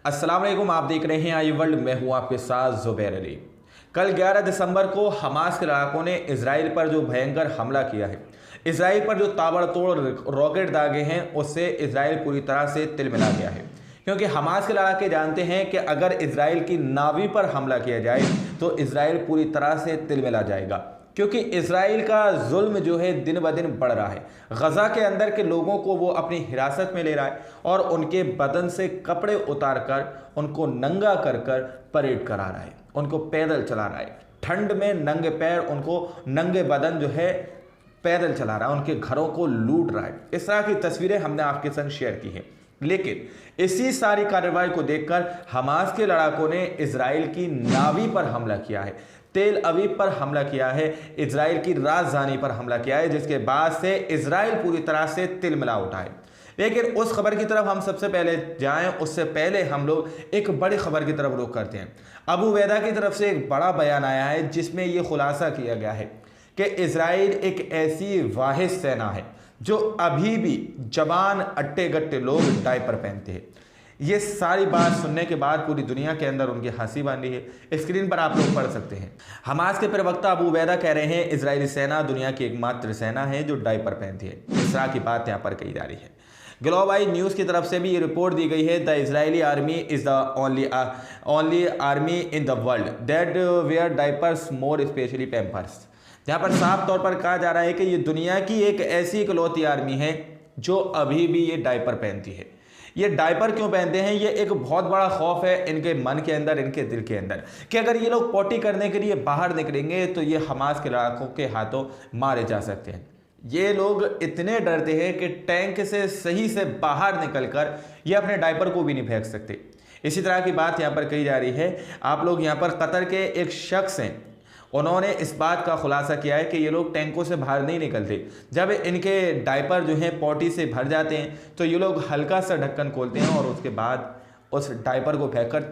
अस्सलाम वालेकुम, आप देख रहे हैं आई वर्ल्ड। मैं हूं आपके साथ जुबैर अली। कल 11 दिसंबर को हमास के लड़ाकों ने इजराइल पर जो भयंकर हमला किया है, इजराइल पर जो ताबड़तोड़ रॉकेट दागे हैं, उससे इजराइल पूरी तरह से तिलमिला गया है। क्योंकि हमास के लड़ाके जानते हैं कि अगर इजराइल की नावी पर हमला किया जाए तो इजराइल पूरी तरह से तिलमिला जाएगा। क्योंकि इजराइल का जुल्म जो है दिन ब दिन बढ़ रहा है। गजा के अंदर के लोगों को वो अपनी हिरासत में ले रहा है और उनके बदन से कपड़े उतार कर उनको नंगा कर कर परेड करा रहा है, उनको पैदल चला रहा है। ठंड में नंगे पैर, उनको नंगे बदन जो है पैदल चला रहा है, उनके घरों को लूट रहा है। इस तरह की तस्वीरें हमने आपके संग शेयर की हैं। लेकिन इसी सारी कार्रवाई को देखकर हमास के लड़ाकों ने इजराइल की नावी पर हमला किया है, तेल अवीव पर हमला किया है, इजराइल की राजधानी पर हमला किया है, जिसके बाद से इजराइल पूरी तरह से तिलमिला उठा है। लेकिन उस खबर की तरफ हम सबसे पहले जाएं, उससे पहले हम लोग एक बड़ी खबर की तरफ रुख करते हैं। अबू उबैदा की तरफ से एक बड़ा बयान आया है जिसमें यह खुलासा किया गया है कि इजराइल एक ऐसी वाहिद सेना है जो अभी भी जवान अट्टे गट्टे लोग डायपर पहनते हैं। ये सारी बात सुनने के बाद पूरी दुनिया के अंदर उनकी हंसी बन रही है। स्क्रीन पर आप लोग पढ़ सकते हैं। हमास के प्रवक्ता अबू उबैदा कह रहे हैं इजरायली सेना दुनिया की एकमात्र सेना है जो डायपर पहनती है। इस तरह की बात यहाँ पर कही जा रही है। ग्लोबल न्यूज़ की तरफ से भी ये रिपोर्ट दी गई है, the Israeli army is the only army in the world that wear diapers more specially Pampers. जहाँ पर साफ तौर पर कहा जा रहा है कि ये दुनिया की एक ऐसी इकलौती आर्मी है जो अभी भी ये डायपर पहनती है। ये डायपर क्यों पहनते हैं? ये एक बहुत बड़ा खौफ है इनके मन के अंदर, इनके दिल के अंदर, कि अगर ये लोग पोटी करने के लिए बाहर निकलेंगे तो ये हमास के लड़ाकों के हाथों मारे जा सकते हैं। ये लोग इतने डरते हैं कि टैंक से सही से बाहर निकलकर ये अपने डायपर को भी नहीं फेंक सकते। इसी तरह की बात यहाँ पर कही जा रही है। आप लोग यहाँ पर कतर के एक शख्स हैं, उन्होंने इस बात का खुलासा किया है कि ये लोग टैंकों से बाहर नहीं निकलते। जब इनके डायपर जो हैं पोटी से भर जाते हैं तो ये लोग हल्का सा ढक्कन खोलते हैं और उसके बाद उस डायपर को फेंककर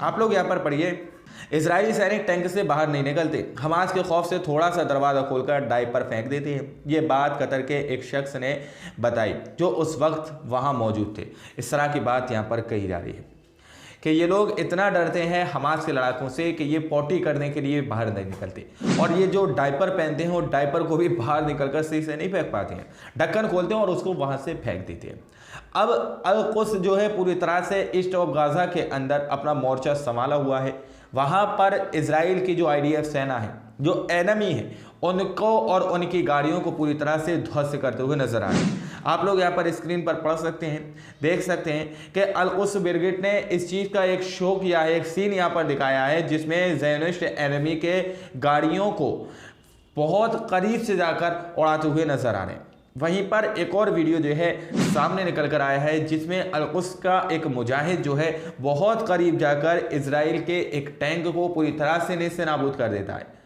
आप लोग यहाँ पर पढ़िए, इजरायली सैनिक टैंक से बाहर नहीं निकलते, हमास के खौफ से थोड़ा सा दरवाज़ा खोलकर डायपर फेंक देते हैं। ये बात कतर के एक शख्स ने बताई जो उस वक्त वहाँ मौजूद थे। इस तरह की बात यहाँ पर कही जा रही है कि ये लोग इतना डरते हैं हमास के लड़ाकों से कि ये पोटी करने के लिए बाहर नहीं निकलते, और ये जो डायपर पहनते हैं वो डायपर को भी बाहर निकलकर सही से नहीं फेंक पाते हैं, ढक्कन खोलते हैं और उसको वहाँ से फेंक देते हैं। अब अल कुद्स जो है पूरी तरह से ईस्ट ऑफ गाज़ा के अंदर अपना मोर्चा संभाला हुआ है। वहाँ पर इजराइल की जो IDF सेना है, जो एनमी है, उनको और उनकी गाड़ियों को पूरी तरह से ध्वस्त करते हुए नजर आ रहे हैं। आप लोग यहाँ पर स्क्रीन पर पढ़ सकते हैं, देख सकते हैं कि अल कुद्स ब्रिगेड ने इस चीज़ का एक शो किया है, एक सीन यहाँ पर दिखाया है जिसमें ज़ायोनिस्ट एनमी के गाड़ियों को बहुत करीब से जाकर उड़ाते हुए नजर आ रहे हैं। वहीं पर एक और वीडियो जो है सामने निकल कर आया है जिसमें अल कुद्स का एक मुजाहिद जो है बहुत करीब जाकर इजराइल के एक टैंक को पूरी तरह से नेस्त नाबूद कर देता है।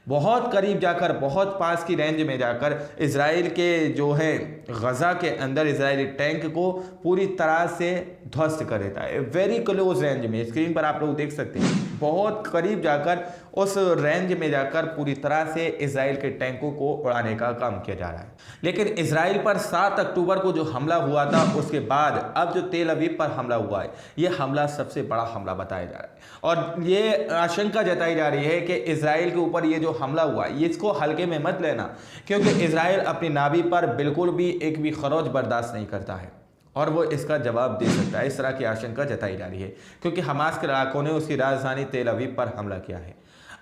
बहुत करीब जाकर, बहुत पास की रेंज में जाकर इजराइल के जो है गजा के अंदर इजरायली टैंक को पूरी तरह से ध्वस्त कर देता है। वेरी क्लोज रेंज में, स्क्रीन पर आप लोग देख सकते हैं, बहुत करीब जाकर उस रेंज में जाकर पूरी तरह से इजराइल के टैंकों को उड़ाने का काम किया जा रहा है। लेकिन इजराइल पर 7 अक्टूबर को जो हमला हुआ था, उसके बाद अब जो तेल अवीव पर हमला हुआ है, ये हमला सबसे बड़ा हमला बताया जा रहा है और ये आशंका जताई जा रही है कि इजराइल के ऊपर ये जो हमला हुआ है, ये इसको हल्के में मत लेना, क्योंकि इजराइल अपनी नावी पर बिल्कुल भी एक भी खरोच बर्दाश्त नहीं करता है और वो इसका जवाब दे सकता है। इस तरह की आशंका जताई जा रही है क्योंकि हमास के लड़ाकों ने उसकी राजधानी तेल अवीव पर हमला किया है।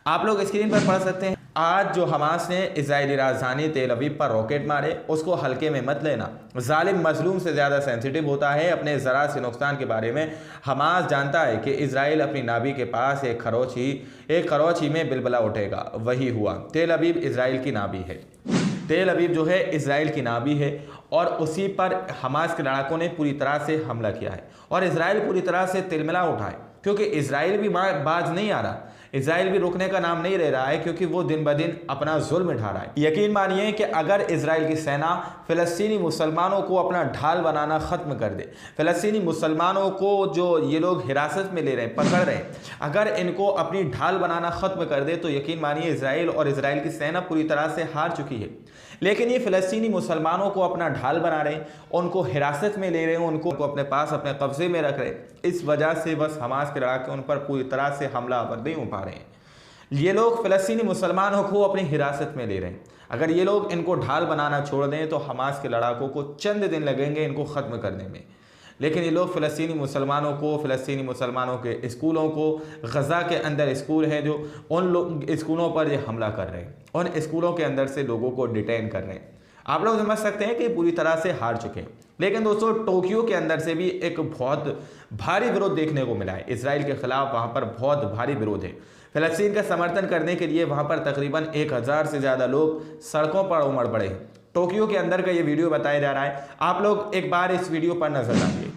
आप लोग स्क्रीन पर पढ़ सकते हैं, आज जो हमास ने इजरायली राजधानी तेल अवीव पर रॉकेट मारे, उसको हल्के में मत लेना। जालिम मजलूम से ज़्यादा सेंसिटिव होता है अपने ज़रा से नुकसान के बारे में। हमास जानता है कि इजराइल अपनी नावी के पास एक खरोच ही में बिलबला उठेगा। वही हुआ। तेल अवीव इजराइल की नावी है, तेल अवीव जो है इजराइल की नावी है और उसी पर हमास के लड़ाकों ने पूरी तरह से हमला किया है और इजराइल पूरी तरह से तिलमिला उठा है। क्योंकि इसराइल भी बाज नहीं आ रहा, इसराइल भी रुकने का नाम नहीं ले रहा है, क्योंकि वो दिन ब दिन अपना जुल्म ढा रहा है। यकीन मानिए कि अगर इसराइल की सेना फ़लस्तीनी मुसलमानों को अपना ढाल बनाना ख़त्म कर दे, फ़लस्तीनी मुसलमानों को जो ये लोग हिरासत में ले रहे हैं, पकड़ रहे हैं, अगर इनको अपनी ढाल बनाना ख़त्म कर दे तो यकीन मानिए इसराइल और इसराइल की सेना पूरी तरह से हार चुकी है। लेकिन ये फ़लस्तीनी मुसलमानों को अपना ढाल बना रहे हैं, उनको हिरासत में ले रहे हैं, उनको अपने पास अपने कब्ज़े में रख रहे हैं। इस वजह से बस हमास के लड़ाके उन पर पूरी तरह से हमलावर नहीं हो पा रहे हैं। ये लोग फ़लस्तीनी मुसलमानों को अपनी हिरासत में ले रहे हैं। अगर ये लोग इनको ढाल बनाना छोड़ दें तो हमास के लड़ाकों को चंद दिन लगेंगे इनको ख़त्म करने में। लेकिन ये लोग फ़लस्तीनी मुसलमानों के स्कूलों को, गज़ा के अंदर स्कूल हैं जो, उन स्कूलों पर ये हमला कर रहे हैं, उन स्कूलों के अंदर से लोगों को डिटेन कर रहे हैं। आप लोग समझ सकते हैं कि पूरी तरह से हार चुके हैं। लेकिन दोस्तों टोक्यो के अंदर से भी एक बहुत भारी विरोध देखने को मिला है इसराइल के ख़िलाफ़। वहाँ पर बहुत भारी विरोध है। फ़लस्तीन का समर्थन करने के लिए वहाँ पर तकरीबन 1000 से ज़्यादा लोग सड़कों पर उमड़ पड़े हैं। टोक्यो के अंदर का ये वीडियो बताया जा रहा है, आप लोग एक बार इस वीडियो पर नजर डालिए।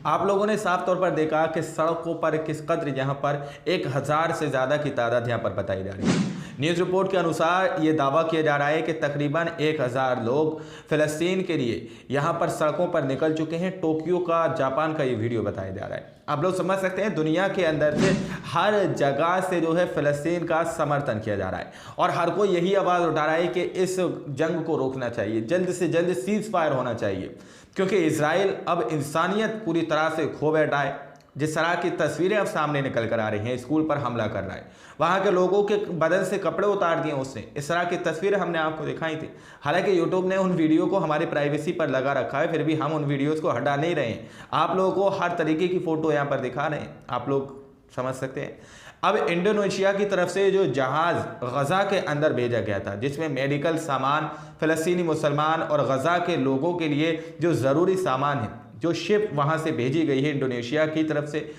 आप लोगों ने साफ तौर पर देखा कि सड़कों पर किस कदर यहाँ पर 1000 से ज़्यादा की तादाद यहाँ पर बताई जा रही है। न्यूज़ रिपोर्ट के अनुसार ये दावा किया जा रहा है कि तकरीबन 1000 लोग फ़लस्तीन के लिए यहाँ पर सड़कों पर निकल चुके हैं। टोक्यो का, जापान का ये वीडियो बताया जा रहा है। आप लोग समझ सकते हैं दुनिया के अंदर से हर जगह से जो है फ़लस्तीन का समर्थन किया जा रहा है और हर कोई यही आवाज़ उठा रहा है कि इस जंग को रोकना चाहिए, जल्द से जल्द सीज़ फायर होना चाहिए, क्योंकि इसराइल अब इंसानियत पूरी तरह से खो बैठा है। जिस तरह की तस्वीरें अब सामने निकल कर आ रही हैं, स्कूल पर हमला कर रहा है, वहाँ के लोगों के बदन से कपड़े उतार दिए उसने, इस तरह की तस्वीरें हमने आपको दिखाई थी। हालांकि यूट्यूब ने उन वीडियो को हमारी प्राइवेसी पर लगा रखा है, फिर भी हम उन वीडियोज़ को हटा नहीं रहे हैं। आप लोगों को हर तरीके की फ़ोटो यहाँ पर दिखा रहे हैं, आप लोग समझ सकते हैं। अब इंडोनेशिया की तरफ से जो जहाज़ गज़ा के अंदर भेजा गया था, जिसमें मेडिकल सामान, फ़लस्तीनी मुसलमान और गज़ा के लोगों के लिए जो ज़रूरी सामान है, जो शिप वहाँ से भेजी गई है इंडोनेशिया की तरफ से,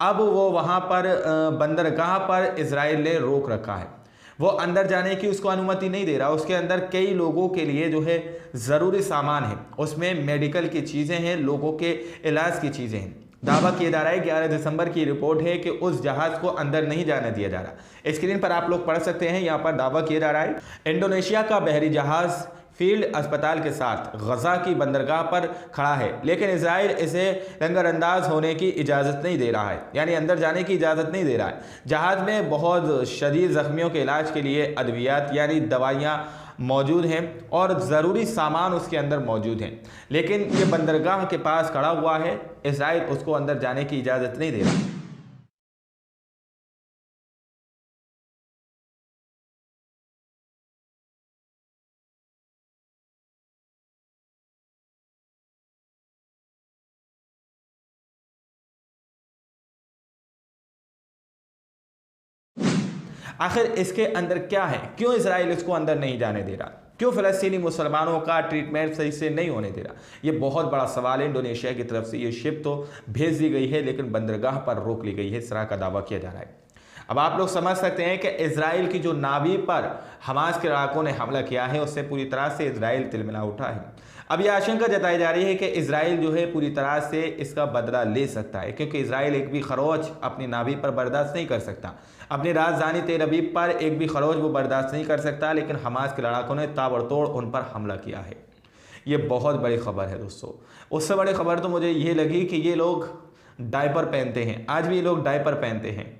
अब वो वहाँ पर बंदरगाह पर इसराइल ने रोक रखा है। वो अंदर जाने की उसको अनुमति नहीं दे रहा। उसके अंदर कई लोगों के लिए जो है ज़रूरी सामान है, उसमें मेडिकल की चीज़ें हैं, लोगों के इलाज की चीज़ें हैं। दावा किया जा रहा है 11 दिसंबर की रिपोर्ट है कि उस जहाज़ को अंदर नहीं जाने दिया जा रहा। स्क्रीन पर आप लोग पढ़ सकते हैं, यहाँ पर दावा किया जा रहा है इंडोनेशिया का बहरी जहाज़ फील्ड अस्पताल के साथ गज़ा की बंदरगाह पर खड़ा है, लेकिन इसराइल इसे लंगरअंदाज होने की इजाज़त नहीं दे रहा है, यानी अंदर जाने की इजाज़त नहीं दे रहा है। जहाज़ में बहुत शदीद ज़ख्मियों के इलाज के लिए अद्वियात यानी दवाइयाँ मौजूद हैं और ज़रूरी सामान उसके अंदर मौजूद हैं, लेकिन ये बंदरगाह के पास खड़ा हुआ है, इसराइल उसको अंदर जाने की इजाज़त नहीं दे रहा। आखिर इसके अंदर क्या है, क्यों इसराइल इसको अंदर नहीं जाने दे रहा, क्यों फ़लस्तीनी मुसलमानों का ट्रीटमेंट सही से नहीं होने दे रहा? ये बहुत बड़ा सवाल है। इंडोनेशिया की तरफ से ये शिप तो भेज दी गई है, लेकिन बंदरगाह पर रोक ली गई है, इस तरह का दावा किया जा रहा है। अब आप लोग समझ सकते हैं कि इसराइल की जो नावी पर हमास के लड़ाकों ने हमला किया है, उससे पूरी तरह से इसराइल तिलमिला उठा है। अब यह आशंका जताई जा रही है कि इसराइल जो है पूरी तरह से इसका बदला ले सकता है, क्योंकि इसराइल एक भी खरोच अपनी नावी पर बर्दाश्त नहीं कर सकता, अपनी राजधानी तेल अवीव पर एक भी खरोच वो बर्दाश्त नहीं कर सकता। लेकिन हमास के लड़ाकों ने ताबड़तोड़ उन पर हमला किया है। ये बहुत बड़ी खबर है दोस्तों। उससे बड़ी खबर तो मुझे ये लगी कि ये लोग डायपर पहनते हैं, आज भी ये लोग डायपर पहनते हैं,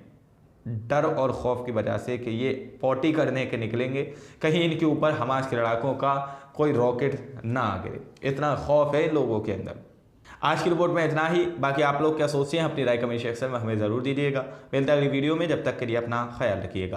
डर और खौफ की वजह से कि ये पोटी करने के निकलेंगे, कहीं इनके ऊपर हमास के लड़ाकों का कोई रॉकेट ना आ गिरे, इतना खौफ है इन लोगों के अंदर। आज की रिपोर्ट में इतना ही। बाकी आप लोग क्या सोचते हैं, अपनी राय कमेंट सेक्शन में हमें ज़रूर दीजिएगा। मिलता है अगली वीडियो में, जब तक के लिए अपना ख्याल रखिएगा।